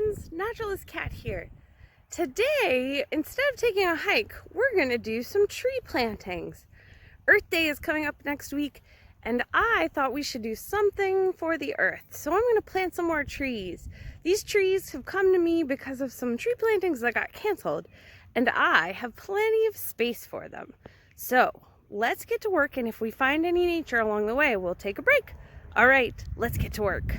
friends, Naturalist Cat here. Today, instead of taking a hike, we're going to do some tree plantings. Earth Day is coming up next week, and I thought we should do something for the earth. So I'm going to plant some more trees. These trees have come to me because of some tree plantings that got canceled, and I have plenty of space for them. So let's get to work, and if we find any nature along the way, we'll take a break. All right, let's get to work.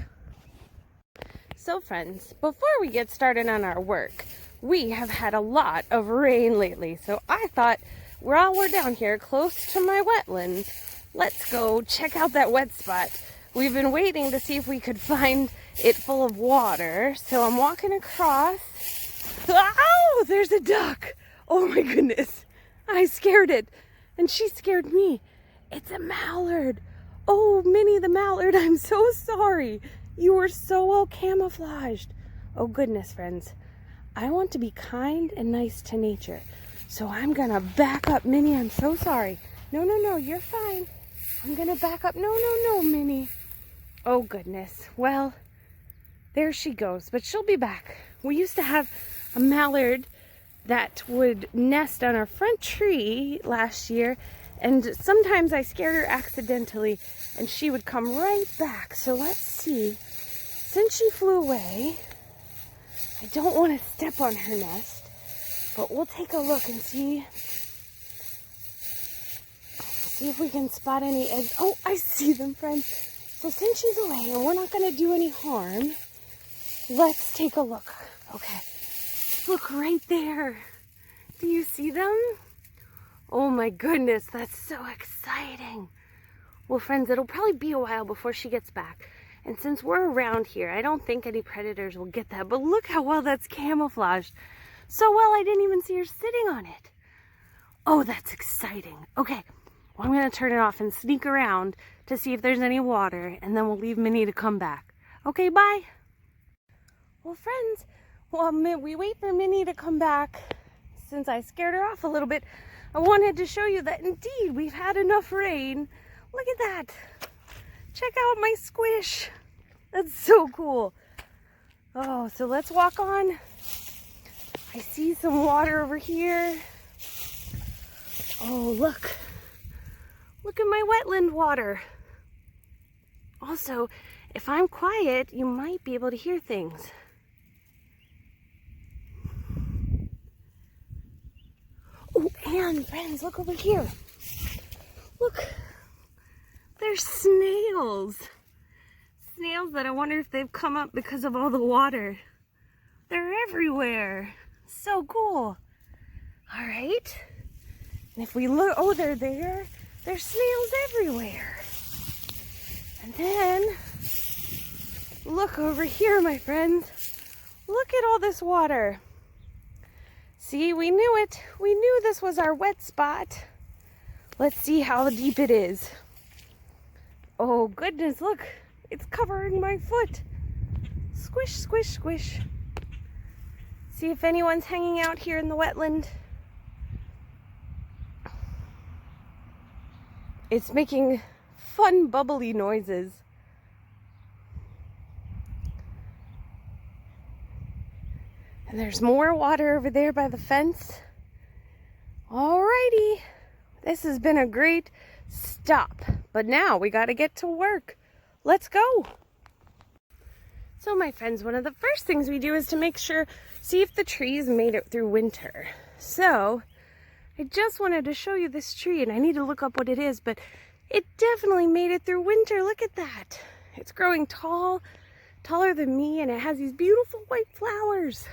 So friends, before we get started on our work, we have had a lot of rain lately. So I thought, while we're down here close to my wetlands, let's go check out that wet spot. We've been waiting to see if we could find it full of water. So I'm walking across. Oh, there's a duck. Oh my goodness. I scared it. And she scared me. It's a mallard. Oh, Minnie the mallard, I'm so sorry. You were so well camouflaged. Oh goodness, friends. I want to be kind and nice to nature. So I'm gonna back up. Minnie, I'm so sorry. No, you're fine. I'm gonna back up. No, Minnie. Oh goodness. Well, there she goes, but she'll be back. We used to have a mallard that would nest on our front tree last year, and sometimes I scared her accidentally and she would come right back. So let's see. Since she flew away, I don't want to step on her nest, but we'll take a look and see if we can spot any eggs. Oh, I see them, friends. So since she's away and we're not going to do any harm, let's take a look. Okay, look right there. Do you see them? Oh my goodness, that's so exciting. Well, friends, it'll probably be a while before she gets back. And since we're around here, I don't think any predators will get that. But look how well that's camouflaged. So well, I didn't even see her sitting on it. Oh, that's exciting. Okay, well, I'm going to turn it off and sneak around to see if there's any water. And then we'll leave Minnie to come back. Okay, bye. Well, friends, while we wait for Minnie to come back, since I scared her off a little bit, I wanted to show you that indeed we've had enough rain. Look at that. Check out my squish. That's so cool. Oh, so let's walk on. I see some water over here. Oh, look. Look at my wetland water. Also, if I'm quiet, you might be able to hear things. Oh, and friends, look over here. Look. There's snails. Snails that I wonder if they've come up because of all the water. They're everywhere. So cool. All right. And if we look, oh, they're there. There's snails everywhere. And then, look over here, my friends. Look at all this water. See, we knew it. We knew this was our wet spot. Let's see how deep it is. Oh goodness, look, it's covering my foot. Squish, squish, squish. See if anyone's hanging out here in the wetland. It's making fun, bubbly noises. And there's more water over there by the fence. Alrighty, this has been a great stop. But now we got to get to work. Let's go. So my friends, one of the first things we do is to make sure, see if the trees made it through winter. So I just wanted to show you this tree, and I need to look up what it is, but it definitely made it through winter. Look at that. It's growing tall, taller than me, and it has these beautiful white flowers.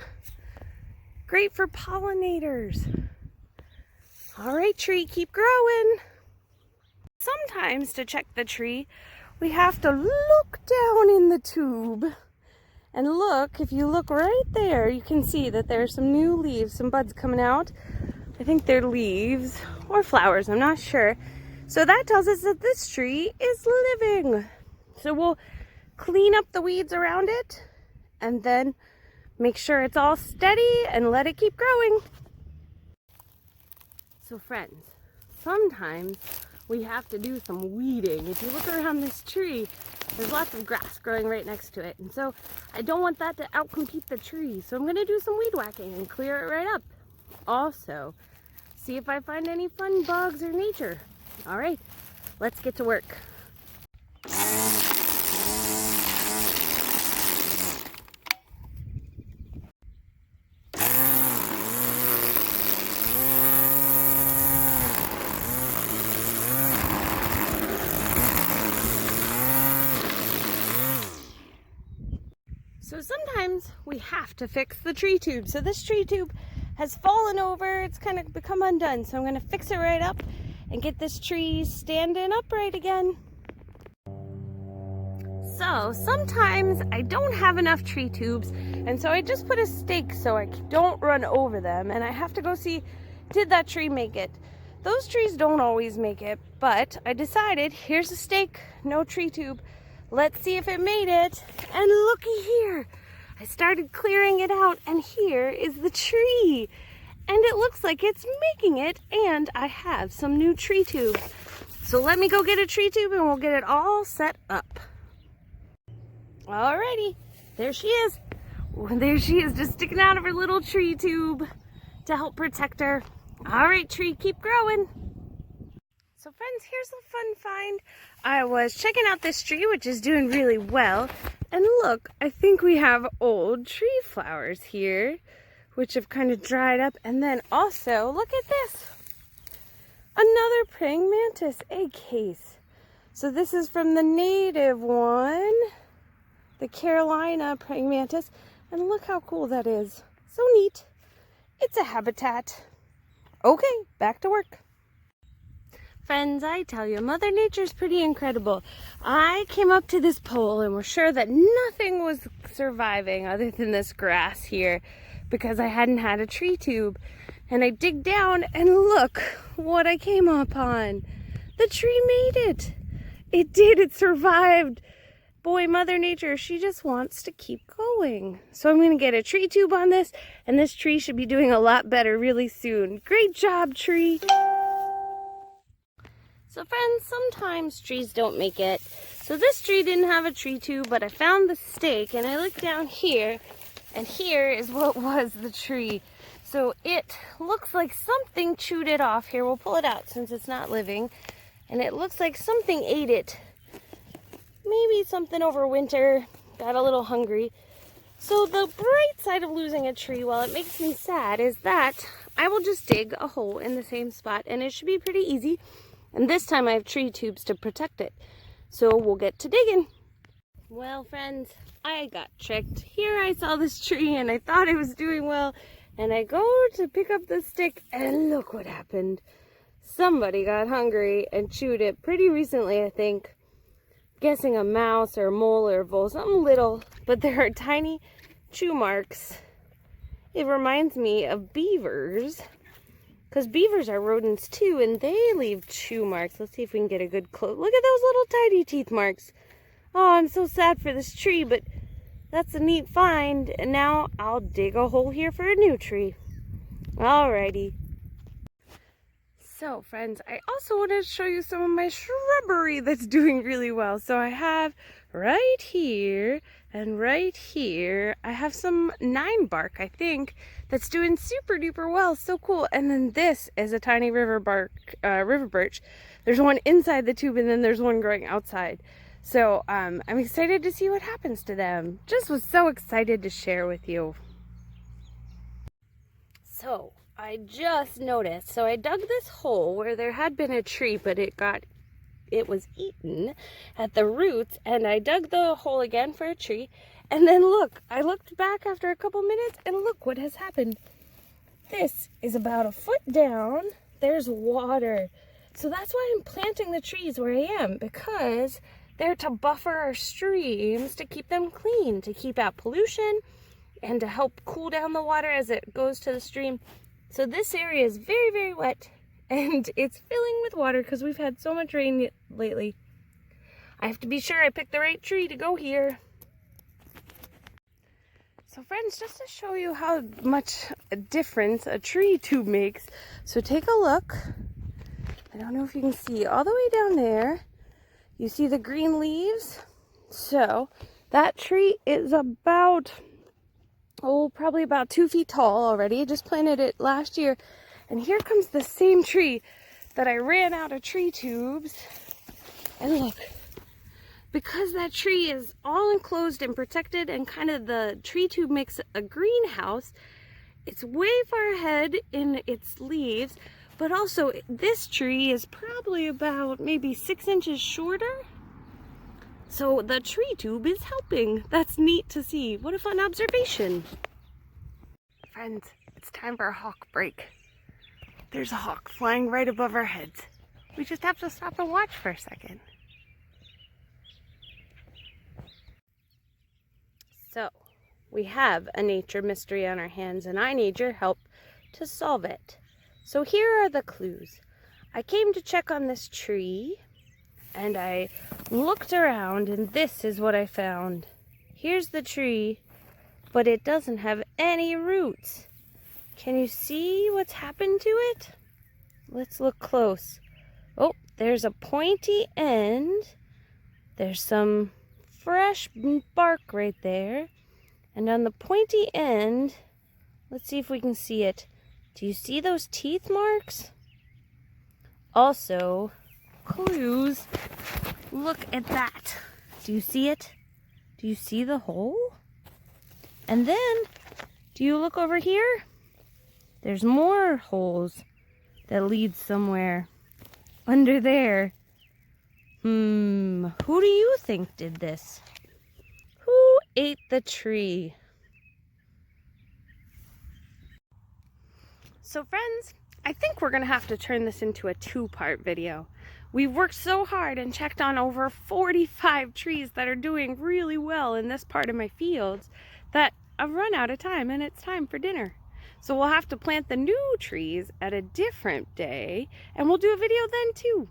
Great for pollinators. All right, tree, keep growing. Sometimes to check the tree, we have to look down in the tube. And look, if you look right there, you can see that there's some new leaves, some buds coming out. I think they're leaves or flowers, I'm not sure. So that tells us that this tree is living. So we'll clean up the weeds around it and then make sure it's all steady and let it keep growing. So friends, sometimes we have to do some weeding. If you look around this tree, there's lots of grass growing right next to it. And so I don't want that to outcompete the tree. So I'm gonna do some weed whacking and clear it right up. Also, see if I find any fun bugs or nature. All right, let's get to work. So sometimes we have to fix the tree tube. So this tree tube has fallen over, it's kind of become undone. So I'm gonna fix it right up and get this tree standing upright again. So sometimes I don't have enough tree tubes, and so I just put a stake so I don't run over them, and I have to go see, did that tree make it? Those trees don't always make it, but I decided, here's a stake, no tree tube. Let's see if it made it. And looky here. I started clearing it out, and here is the tree. And it looks like it's making it, and I have some new tree tubes. So let me go get a tree tube and we'll get it all set up. Alrighty, there she is. There she is, just sticking out of her little tree tube to help protect her. All right, tree, keep growing. So friends, here's a fun find. I was checking out this tree, which is doing really well. And look, I think we have old tree flowers here, which have kind of dried up. And then also, look at this. Another praying mantis egg case. So this is from the native one, the Carolina praying mantis. And look how cool that is. So neat. It's a habitat. Okay, back to work. Friends, I tell you, Mother Nature's pretty incredible. I came up to this pole and was sure that nothing was surviving other than this grass here because I hadn't had a tree tube. And I dig down and look what I came upon. The tree made it. It did, it survived. Boy, Mother Nature, she just wants to keep going. So I'm gonna get a tree tube on this, and this tree should be doing a lot better really soon. Great job, tree. So friends, sometimes trees don't make it. So this tree didn't have a tree tube, but I found the stake and I looked down here, and here is what was the tree. So it looks like something chewed it off. Here, we'll pull it out since it's not living. And it looks like something ate it. Maybe something over winter, got a little hungry. So the bright side of losing a tree, while it makes me sad, is that I will just dig a hole in the same spot and it should be pretty easy. And this time I have tree tubes to protect it. So we'll get to digging. Well, friends, I got tricked. Here I saw this tree and I thought it was doing well. And I go to pick up the stick and look what happened. Somebody got hungry and chewed it pretty recently, I think. Guessing a mouse or a mole or a vole, something little. But there are tiny chew marks. It reminds me of beavers. Because beavers are rodents too, and they leave chew marks. Let's see if we can get a good close. Look at those little tiny teeth marks. Oh, I'm so sad for this tree, but that's a neat find. And now I'll dig a hole here for a new tree. Alrighty. So, friends, I also wanted to show you some of my shrubbery that's doing really well. So I have right here and right here, I have some 9-bark, I think, that's doing super duper well. So cool. And then this is a tiny river birch. There's one inside the tube and then there's one growing outside. So I'm excited to see what happens to them. Just was so excited to share with you. So I just noticed, so I dug this hole where there had been a tree, but it was eaten at the roots, and I dug the hole again for a tree. And then look, I looked back after a couple minutes and look what has happened. This is about a foot down. There's water. So that's why I'm planting the trees where I am, because they're to buffer our streams, to keep them clean, to keep out pollution, and to help cool down the water as it goes to the stream. So this area is very, very wet, and it's filling with water because we've had so much rain lately. I have to be sure I pick the right tree to go here. So friends, just to show you how much a difference a tree tube makes. So take a look I don't know if you can see all the way down there. You see the green leaves? So that tree is about, probably about 2 feet tall already. I just planted it last year. And here comes the same tree that I ran out of tree tubes. And look, because that tree is all enclosed and protected and kind of the tree tube makes a greenhouse, it's way far ahead in its leaves, but also this tree is probably about maybe 6 inches shorter. So the tree tube is helping. That's neat to see. What a fun observation. Friends, it's time for a hawk break. There's a hawk flying right above our heads. We just have to stop and watch for a second. So, we have a nature mystery on our hands and I need your help to solve it. So here are the clues. I came to check on this tree and I looked around and this is what I found. Here's the tree, but it doesn't have any roots. Can you see what's happened to it? Let's look close. Oh, there's a pointy end. There's some fresh bark right there. And on the pointy end, let's see if we can see it. Do you see those teeth marks? Also, clues. Look at that. Do you see it? Do you see the hole? And then, do you look over here? There's more holes that lead somewhere under there. Who do you think did this? Who ate the tree? So friends, I think we're gonna have to turn this into a 2-part video. We've worked so hard and checked on over 45 trees that are doing really well in this part of my fields that I've run out of time and it's time for dinner. So we'll have to plant the new trees at a different day and we'll do a video then too.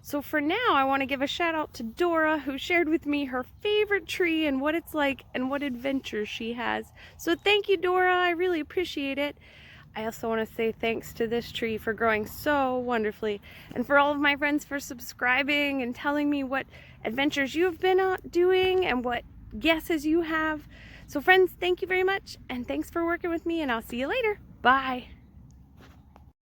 So for now, I want to give a shout out to Dora, who shared with me her favorite tree and what it's like and what adventures she has. So thank you, Dora. I really appreciate it. I also want to say thanks to this tree for growing so wonderfully, and for all of my friends for subscribing and telling me what adventures you've been doing and what guesses you have. So friends, thank you very much, and thanks for working with me, and I'll see you later. Bye.